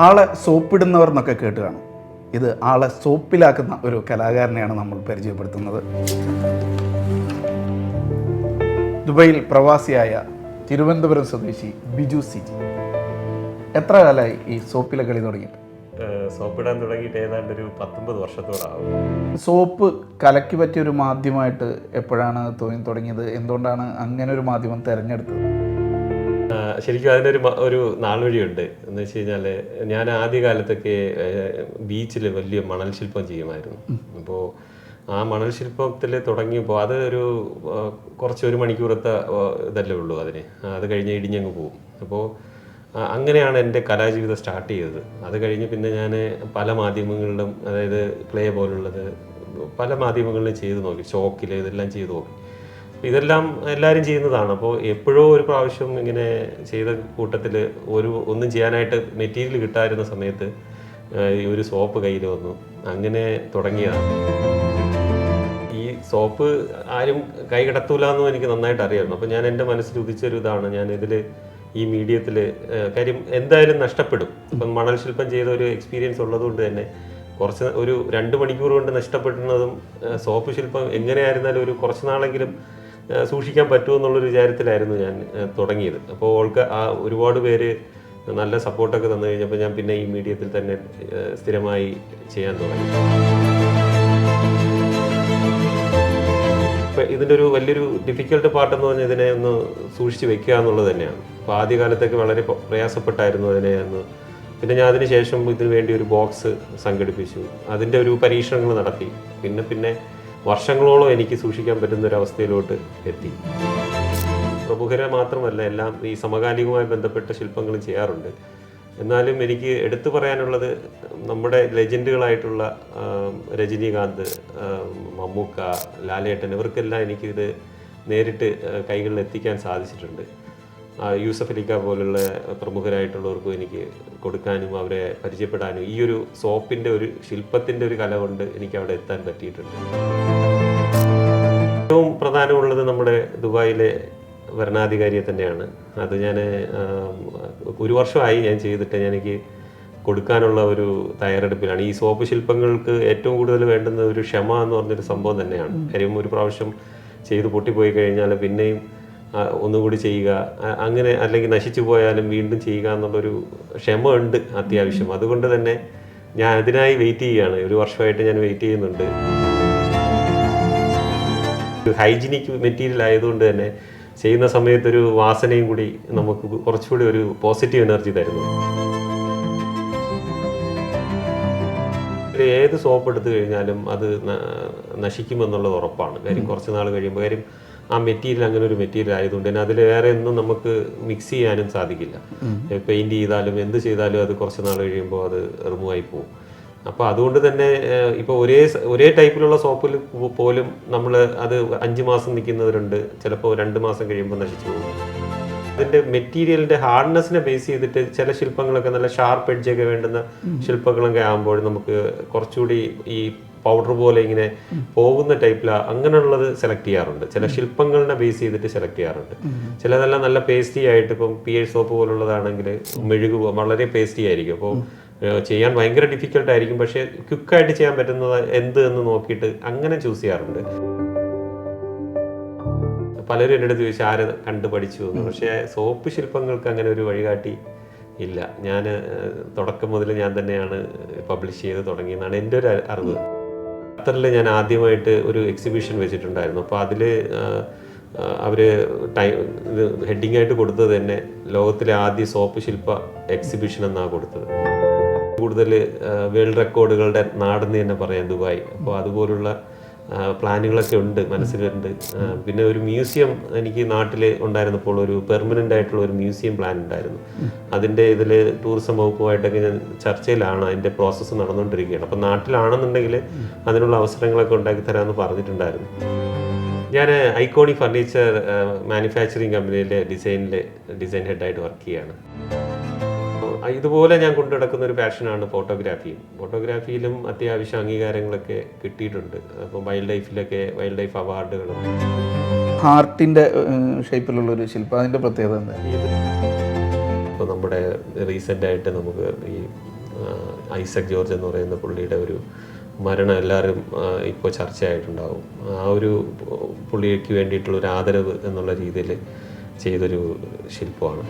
ആളെ സോപ്പിടുന്നവർ എന്നൊക്കെ കേട്ട് കാണും. ഇത് ആളെ സോപ്പിലാക്കുന്ന ഒരു കലാകാരനെയാണ് നമ്മൾ പരിചയപ്പെടുത്തുന്നത്. ദുബൈയിൽ പ്രവാസിയായ തിരുവനന്തപുരം സ്വദേശി ബിജു സിജി. എത്ര കാലമായി ഈ സോപ്പിലെ കളി തുടങ്ങിയിട്ട്? സോപ്പിടാൻ തുടങ്ങിയിട്ട് ഏതാണ്ട് ഒരു 19 വർഷത്തോളാവും. സോപ്പ് കലക്കി പറ്റിയ ഒരു മാധ്യമമായിട്ട് എപ്പോഴാണ് തോന്നി തുടങ്ങിയത്? എന്തുകൊണ്ടാണ് അങ്ങനെ ഒരു മാധ്യമം തിരഞ്ഞെടുത്തത്? ശരിക്കും അതിനൊരു ഒരു നാൾ വഴിയുണ്ട്. എന്ന് വെച്ച് കഴിഞ്ഞാൽ ഞാൻ ആദ്യകാലത്തൊക്കെ ബീച്ചിൽ വലിയ മണൽ ശില്പം ചെയ്യുമായിരുന്നു. അപ്പോൾ ആ മണൽ ശില്പത്തിൽ തുടങ്ങിയപ്പോൾ അത് കുറച്ച് 1 മണിക്കൂറത്തെ ഇതല്ലേ ഉള്ളൂ അതിന്. അത് കഴിഞ്ഞ് ഇടിഞ്ഞങ്ങ് പോകും. അപ്പോൾ അങ്ങനെയാണ് എൻ്റെ കലാജീവിതം സ്റ്റാർട്ട് ചെയ്തത്. അത് കഴിഞ്ഞ് പിന്നെ ഞാൻ പല മാധ്യമങ്ങളിലും, അതായത് ക്ലേ പോലുള്ളത് പല മാധ്യമങ്ങളിലും ചെയ്ത് നോക്കി, ഷോക്കിൽ ഇതെല്ലാം ചെയ്ത് നോക്കി. ഇതെല്ലാം എല്ലാവരും ചെയ്യുന്നതാണ്. അപ്പോൾ എപ്പോഴോ ഒരു പ്രാവശ്യം ഇങ്ങനെ ചെയ്ത കൂട്ടത്തിൽ ഒന്നും ചെയ്യാനായിട്ട് മെറ്റീരിയൽ കിട്ടാതിരുന്ന സമയത്ത് ഈ ഒരു സോപ്പ് കയ്യിൽ വന്നു. അങ്ങനെ തുടങ്ങിയതാണ്. ഈ സോപ്പ് ആരും കൈ കടത്തൂലെന്നും എനിക്ക് നന്നായിട്ട് അറിയാമായിരുന്നു. അപ്പോൾ ഞാൻ എൻ്റെ മനസ്സിൽ ഉദിച്ചൊരു ഇതാണ്, ഞാൻ ഇതിൽ ഈ മീഡിയത്തിൽ കാര്യം എന്തായാലും നഷ്ടപ്പെടും. ഇപ്പം മണൽ ശില്പം ചെയ്ത ഒരു എക്സ്പീരിയൻസ് ഉള്ളതുകൊണ്ട് തന്നെ ഒരു 2 മണിക്കൂർ കൊണ്ട് നഷ്ടപ്പെടുന്നതും സോപ്പ് ശില്പം എങ്ങനെയായിരുന്നാലും ഒരു കുറച്ച് നാളെങ്കിലും സൂക്ഷിക്കാൻ പറ്റുമെന്നുള്ളൊരു വിചാരത്തിലായിരുന്നു ഞാൻ തുടങ്ങിയത്. അപ്പോൾ ഒരുപാട് പേര് നല്ല സപ്പോർട്ടൊക്കെ തന്നു കഴിഞ്ഞപ്പോൾ ഞാൻ പിന്നെ ഈ മീഡിയത്തിൽ തന്നെ സ്ഥിരമായി ചെയ്യാൻ തുടങ്ങി. ഇപ്പം ഇതിൻ്റെ ഒരു വലിയൊരു ഡിഫിക്കൽട്ട് പാർട്ടെന്ന് പറഞ്ഞാൽ ഇതിനെ ഒന്ന് സൂക്ഷിച്ച് വെക്കുക എന്നുള്ളത് തന്നെയാണ്. അപ്പോൾ ആദ്യകാലത്തൊക്കെ വളരെ പ്രയാസപ്പെട്ടായിരുന്നു അതിനെ ഒന്ന്. പിന്നെ ഞാൻ അതിന് ശേഷം ഇതിനു വേണ്ടി ഒരു ബോക്സ് സംഘടിപ്പിച്ചു. അതിൻ്റെ ഒരു പരീക്ഷണങ്ങൾ നടത്തി. പിന്നെ വർഷങ്ങളോളം എനിക്ക് സൂക്ഷിക്കാൻ പറ്റുന്ന ഒരു അവസ്ഥയിലോട്ട് എത്തി. പ്രമുഖരെ മാത്രമല്ല, എല്ലാം ഈ സമകാലികവുമായി ബന്ധപ്പെട്ട ശില്പങ്ങളും ചെയ്യാറുണ്ട്. എന്നാലും എനിക്ക് എടുത്തു പറയാനുള്ളത് നമ്മുടെ ലെജൻഡുകളായിട്ടുള്ള രജനീകാന്ത്, മമ്മൂക്ക, ലാലേട്ടൻ, ഇവർക്കെല്ലാം എനിക്കിത് നേരിട്ട് കൈകളിൽ എത്തിക്കാൻ സാധിച്ചിട്ടുണ്ട്. യൂസഫ് അലിക്ക പോലുള്ള പ്രമുഖരായിട്ടുള്ളവർക്കും എനിക്ക് കൊടുക്കാനും അവരെ പരിചയപ്പെടാനും ഈ ഒരു സോപ്പിൻ്റെ ഒരു ശില്പത്തിൻ്റെ ഒരു കല കൊണ്ട് എനിക്ക് അവിടെ എത്താൻ പറ്റിയിട്ടുണ്ട്. ഏറ്റവും പ്രധാനമുള്ളത് നമ്മുടെ ദുബായിലെ ഭരണാധികാരിയെ തന്നെയാണ്. അത് ഞാൻ 1 വർഷമായി ഞാൻ ചെയ്തിട്ട് എനിക്ക് കൊടുക്കാനുള്ള ഒരു തയ്യാറെടുപ്പിലാണ്. ഈ സോപ്പ് ശില്പങ്ങൾക്ക് ഏറ്റവും കൂടുതൽ വേണ്ടുന്ന ഒരു ക്ഷമ എന്ന് പറഞ്ഞൊരു സംഭവം തന്നെയാണ്. കാര്യം ഒരു പ്രാവശ്യം ചെയ്ത് പൊട്ടിപ്പോയി കഴിഞ്ഞാൽ പിന്നെയും ഒന്നുകൂടി ചെയ്യുക, അങ്ങനെ അല്ലെങ്കിൽ നശിച്ചു പോയാലും വീണ്ടും ചെയ്യുക എന്നുള്ളൊരു ക്ഷമ ഉണ്ട് അത്യാവശ്യം. അതുകൊണ്ട് തന്നെ ഞാൻ അതിനായി വെയിറ്റ് ചെയ്യുകയാണ്. 1 വർഷമായിട്ട് ഞാൻ വെയിറ്റ് ചെയ്യുന്നുണ്ട്. ഹൈജീനിക് മെറ്റീരിയൽ ആയതുകൊണ്ട് തന്നെ ചെയ്യുന്ന സമയത്തൊരു വാസനയും കൂടി നമുക്ക് കുറച്ചുകൂടി ഒരു പോസിറ്റീവ് എനർജി തരുന്നു. ഏത് സോപ്പ് എടുത്തു കഴിഞ്ഞാലും അത് നശിക്കുമെന്നുള്ളത് ഉറപ്പാണ്. കാര്യം കുറച്ച് നാൾ കഴിയുമ്പോൾ, കാര്യം ആ മെറ്റീരിയൽ അങ്ങനെ ഒരു മെറ്റീരിയൽ ആയതുകൊണ്ട് തന്നെ അതിൽ വേറെ ഒന്നും നമുക്ക് മിക്സ് ചെയ്യാനും സാധിക്കില്ല. പെയിൻറ് ചെയ്താലും എന്ത് ചെയ്താലും അത് കുറച്ച് നാൾ കഴിയുമ്പോൾ അത് റിമൂവ് ആയി പോകും. അപ്പോൾ അതുകൊണ്ട് തന്നെ ഇപ്പോൾ ഒരേ ടൈപ്പിലുള്ള സോപ്പിൽ പോലും നമ്മൾ അത് 5 മാസം നിൽക്കുന്നവരുണ്ട്, ചിലപ്പോൾ 2 മാസം കഴിയുമ്പോൾ നശിച്ചു പോകും. അതിൻ്റെ മെറ്റീരിയലിൻ്റെ ഹാർഡ്നെസ്സിനെ ബേസ് ചെയ്തിട്ട് ചില ശില്പങ്ങളൊക്കെ നല്ല ഷാർപ്പ് എഡ്ജൊക്കെ വേണ്ടുന്ന ശില്പങ്ങളൊക്കെ ആകുമ്പോൾ നമുക്ക് കുറച്ചുകൂടി ഈ പൗഡർ പോലെ ഇങ്ങനെ പോകുന്ന ടൈപ്പിലാണ് അങ്ങനെയുള്ളത് സെലക്ട് ചെയ്യാറുണ്ട്. ചില ശില്പങ്ങളിനെ ബേസ് ചെയ്തിട്ട് സെലക്ട് ചെയ്യാറുണ്ട്. ചിലതെല്ലാം നല്ല പേസ്റ്റി ആയിട്ട്, ഇപ്പം PH സോപ്പ് പോലുള്ളതാണെങ്കിൽ വളരെ പേസ്റ്റി ആയിരിക്കും. അപ്പോൾ ചെയ്യാൻ ഭയങ്കര ഡിഫിക്കൽട്ടായിരിക്കും. പക്ഷേ ക്വിക്കായിട്ട് ചെയ്യാൻ പറ്റുന്നത് എന്ത് എന്ന് നോക്കിയിട്ട് അങ്ങനെ ചൂസ് ചെയ്യാറുണ്ട്. പലരും എൻ്റെ അടുത്ത് ചോദിച്ചാൽ ആരെ കണ്ടു പഠിച്ചു എന്ന്. പക്ഷേ സോപ്പ് ശില്പങ്ങൾക്ക് അങ്ങനെ ഒരു വഴികാട്ടി ഇല്ല. ഞാൻ തുടക്കം മുതൽ ഞാൻ തന്നെയാണ് പബ്ലിഷ് ചെയ്ത് തുടങ്ങിയെന്നാണ് എൻ്റെ ഒരു അറിവ്. ഖത്തറിൽ ഞാൻ ആദ്യമായിട്ട് ഒരു എക്സിബിഷൻ വെച്ചിട്ടുണ്ടായിരുന്നു. അപ്പോൾ അതിൽ അവർ ഹെഡിങ് ആയിട്ട് കൊടുത്തത് തന്നെ ലോകത്തിലെ ആദ്യ സോപ്പ് ശില്പ എക്സിബിഷൻ എന്നാണ് കൊടുത്തത്. കൂടുതൽ വേൾഡ് റെക്കോർഡുകളുടെ നാടെന്ന് തന്നെ പറയാം ദുബായ്. അപ്പോൾ അതുപോലുള്ള പ്ലാനുകളൊക്കെ ഉണ്ട്, മനസ്സിലുണ്ട്. പിന്നെ ഒരു മ്യൂസിയം എനിക്ക് നാട്ടിൽ ഉണ്ടായിരുന്നപ്പോൾ ഒരു പെർമനൻ്റ് ആയിട്ടുള്ള ഒരു മ്യൂസിയം പ്ലാൻ ഉണ്ടായിരുന്നു. അതിൻ്റെ ഇതിൽ ടൂറിസം വകുപ്പുമായിട്ടൊക്കെ ഞാൻ ചർച്ചയിലാണ്. അതിൻ്റെ പ്രോസസ്സ് നടന്നുകൊണ്ടിരിക്കുകയാണ്. അപ്പോൾ നാട്ടിലാണെന്നുണ്ടെങ്കിൽ അതിനുള്ള അവസരങ്ങളൊക്കെ ഉണ്ടാക്കി തരാമെന്ന് പറഞ്ഞിട്ടുണ്ടായിരുന്നു. ഞാൻ ഐക്കോണി ഫർണിച്ചർ മാനുഫാക്ചറിങ് കമ്പനിയിലെ ഡിസൈൻ ഹെഡായിട്ട് വർക്ക് ചെയ്യുകയാണ്. ഇതുപോലെ ഞാൻ കൊണ്ടു നടക്കുന്ന ഒരു പാഷനാണ് ഫോട്ടോഗ്രാഫിയിലും അത്യാവശ്യം അംഗീകാരങ്ങളൊക്കെ കിട്ടിയിട്ടുണ്ട്. അപ്പോൾ വൈൽഡ് ലൈഫ് അവാർഡുകളും. ഹാർട്ടിൻ്റെ ഷേപ്പിലുള്ളൊരു ശില്പം, അതിൻ്റെ പ്രത്യേകത എന്താ? ഇപ്പോൾ നമ്മുടെ റീസെൻ്റായിട്ട് നമുക്ക് ഈ ഐസക് ജോർജ് എന്ന് പറയുന്ന പുള്ളിയുടെ ഒരു മരണം എല്ലാവരും ഇപ്പോൾ ചർച്ചയായിട്ടുണ്ടാവും. ആ ഒരു പുള്ളിക്ക് വേണ്ടിയിട്ടുള്ള ഒരു ആദരവ് എന്നുള്ള രീതിയിൽ ചെയ്തൊരു ശില്പമാണ്.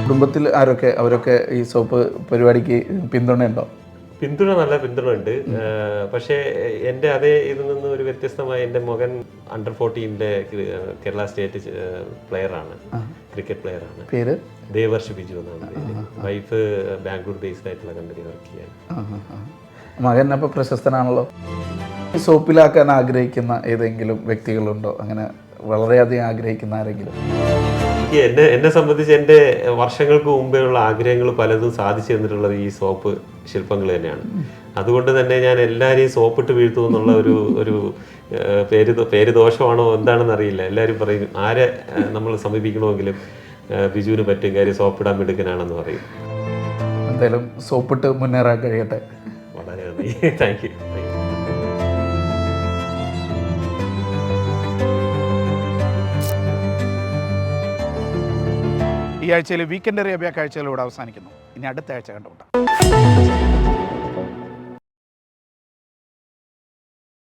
കുടുംബത്തിൽ ആരൊക്കെ അവരൊക്കെ ഈ സോപ്പ് പരിപാടിക്ക് പിന്തുണയുണ്ടോ? പിന്തുണ നല്ല പിന്തുണ ഉണ്ട്. പക്ഷേ എൻ്റെ അതേ ഇതിൽ നിന്ന് ഒരു വ്യത്യസ്തമായി എൻ്റെ മകൻ അണ്ടർ-14 കേരള സ്റ്റേറ്റ് പ്ലെയറാണ്, ക്രിക്കറ്റ് പ്ലെയറാണ്. പേര് ദേവർഷ് ബിജു എന്നാണ് പേര്. വൈഫ് ബാംഗ്ലൂർ ബേസ്ഡ് ആയിട്ടുള്ള കമ്പനി വർക്ക് ചെയ്യാൻ. മകൻ അപ്പോൾ പ്രശസ്തനാണല്ലോ. ഈ സോപ്പിലാക്കാൻ ആഗ്രഹിക്കുന്ന ഏതെങ്കിലും വ്യക്തികളുണ്ടോ? അങ്ങനെ വളരെയധികം ആഗ്രഹിക്കുന്ന ആരെങ്കിലും? എന്നെ സംബന്ധിച്ച് എൻ്റെ വർഷങ്ങൾക്ക് മുമ്പേ ഉള്ള ആഗ്രഹങ്ങൾ പലതും സാധിച്ചു തന്നിട്ടുള്ളത് ഈ സോപ്പ് ശില്പങ്ങൾ തന്നെയാണ്. അതുകൊണ്ട് തന്നെ ഞാൻ എല്ലാവരെയും സോപ്പിട്ട് വീഴ്ത്തും എന്നുള്ള ഒരു പേര് ദോഷമാണോ എന്താണെന്ന് അറിയില്ല. എല്ലാവരും പറയും ആരെ നമ്മൾ സമീപിക്കണമെങ്കിലും ബിജുവിന് പറ്റും, കാര്യം സോപ്പിടാൻ മിടുക്കനാണെന്ന് പറയും. എന്തായാലും സോപ്പിട്ട് മുന്നേറാൻ കഴിയട്ടെ. വളരെ നന്ദി. Thank you. ഈ ആഴ്ചയിൽ വീക്കെൻഡ് അറേബ്യ കാഴ്ചകളോട് അവസാനിക്കുന്നു. ഇനി അടുത്ത ആഴ്ച കണ്ടുമുട്ടാം.